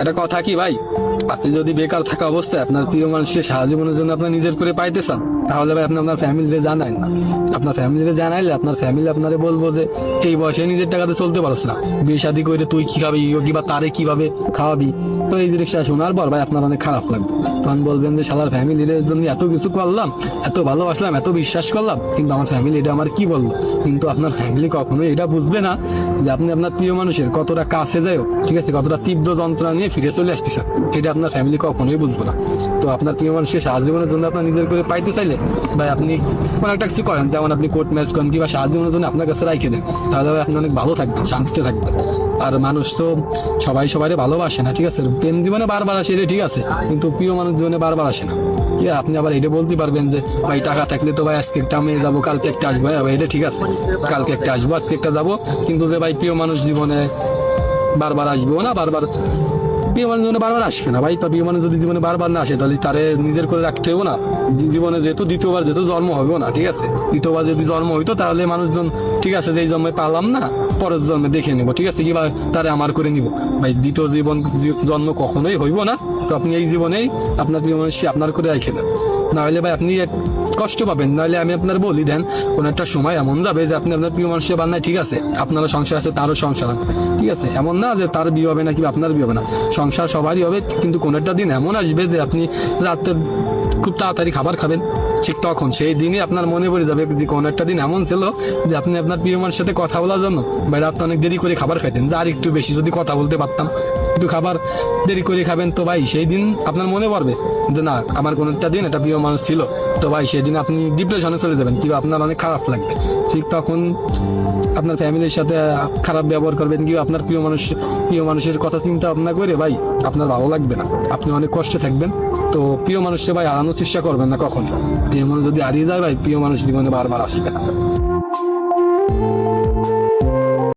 একটা কথা কি ভাই, আপনি যদি বেকার থাকা অবস্থায় আপনার প্রিয় মানুষকে সারা জীবনের জন্য আপনার নিজের করে পাইতে চান, তাহলে ভাই আপনি আপনার ফ্যামিলিতে জানাই না। আপনার ফ্যামিলিতে জানাইলে আপনার ফ্যামিলি আপনারে বলবো যে এই বয়সে নিজের টাকাতে চলতে পারছ না, বিয়ে শাদী করে তুই কি খাবি কিংবা তারে কিভাবে খাওয়াবি। তো এই জিনিসটা শোনার পর ভাই আপনার অনেক খারাপ লাগবে। তখন বলবেন যে শালার ফ্যামিলির জন্য এত কিছু করলাম, এত ভালোবাসলাম, এত বিশ্বাস করলাম, কিন্তু আমার ফ্যামিলি এটা আমার কি বললো। কিন্তু আপনার ফ্যামিলি কখনোই এটা বুঝবে না যে আপনি আপনার প্রিয় মানুষের কতটা কাছে যায়, ঠিক আছে, কতটা তীব্র যন্ত্রণা নিয়ে ফিরে চলে আসতেছেন, এটা আপনার ফ্যামিলি কখনোই বুঝবে না। তো আপনার প্রিয় মানুষকে সারা জীবনের জন্য আপনার নিজের করে পাইতে চাইলে ভাই আপনি কোনো একটা কিছু করেন, যেমন আপনি কোর্ট ম্যাচ করেন কিংবা সারা জীবনের জন্য আপনার কাছে রাইখে দেন, তাহলে ভাই আপনি অনেক ভালো থাকবেন, শান্তিতে থাকবেন। আর মানুষ তো সবাই সবাই ভালোবাসে না, ঠিক আছে, প্রেম জীবনে বারবার আসে এটা ঠিক আছে, কিন্তু প্রিয় মানুষ জীবনে বারবার আসে না। কি আপনি আবার এটা বলতে পারবেন যে ভাই টাকা থাকলে তো ভাই আজকে একটা মেয়ে যাবো, কালকে একটা আসবো, ভাই এটা ঠিক আছে, কালকে একটা আসবো আজকে একটা যাবো, কিন্তু যে ভাই প্রিয় মানুষ জীবনে বারবার আসবো না, বারবার প্রিয় মানুষ জীবনে বারবার আসবে না ভাই। তো প্রিয় মানুষ যদি জীবনে বারবার না আসে তাহলে তারে নিজের করে রাখতে হবে না। জীবনে যেহেতু দ্বিতীয়বার যেহেতু জন্ম হবে না, ঠিক আছে, দ্বিতীয়বার যদি জন্ম হইতো তাহলে মানুষজন ঠিক আছে যে এই জন্মে পালাম না, পরের জন্মে দেখে নিবো, ঠিক আছে, কিংবা তারে আমার করে নিব। ভাই দ্বিতীয় জন্ম কখনোই হইব না। তো আপনি এই জীবনেই আপনার প্রিয় মানুষকে আপনার করে রেখে দেন, না হলে ভাই আপনি কষ্ট পাবেন। নাহলে আমি আপনার বলি দেন কোন একটা সময় এমন যাবে যে আপনি আপনার প্রিয় মানুষকে বান্নায়, ঠিক আছে, আপনারও সংসার আছে তারও সংসার আছে, ঠিক আছে, এমন না যে তার বিয়ে হবে না কিংবা আপনার বিয়ে হবে না, সংসার সবারই হবে, কিন্তু কোন একটা দিন এমন আসবে যে আপনি রাতে খুব তাড়াতাড়ি খাবার খাবেন, ঠিক তখন সেই দিনই আপনার মনে পড়ে যাবে যে কোন একটা দিন এমন ছিল যে আপনি আপনার প্রিয় মানুষের সাথে কথা বলার জন্য ভাই রাত অনেক দেরি করে খাবার খাইতেন, যে আর একটু বেশি যদি কথা বলতে পারতাম, একটু খাবার দেরি করে খাবেন, তো ভাই সেই দিন আপনার মনে পড়বে যে না আমার কোন একটা দিন একটা প্রিয় মানুষ ছিল, তো ভাই সেই দিন আপনি ডিপ্রেশনে চলে যাবেন কিংবা আপনার অনেক খারাপ লাগবে। ঠিক তখন আপনার ফ্যামিলির সাথে খারাপ ব্যবহার করবেন কিংবা আপনার প্রিয় মানুষের কথা চিন্তা ভাবনা করে ভাই আপনার ভালো লাগবে না, আপনি অনেক কষ্টে থাকবেন। তো প্রিয় মানুষকে ভাই হারানোর চেষ্টা করবেন না কখনই। প্রিয় মানুষ যদি হারিয়ে যায় ভাই প্রিয় মানুষ জীবনে বারবার আসবে না।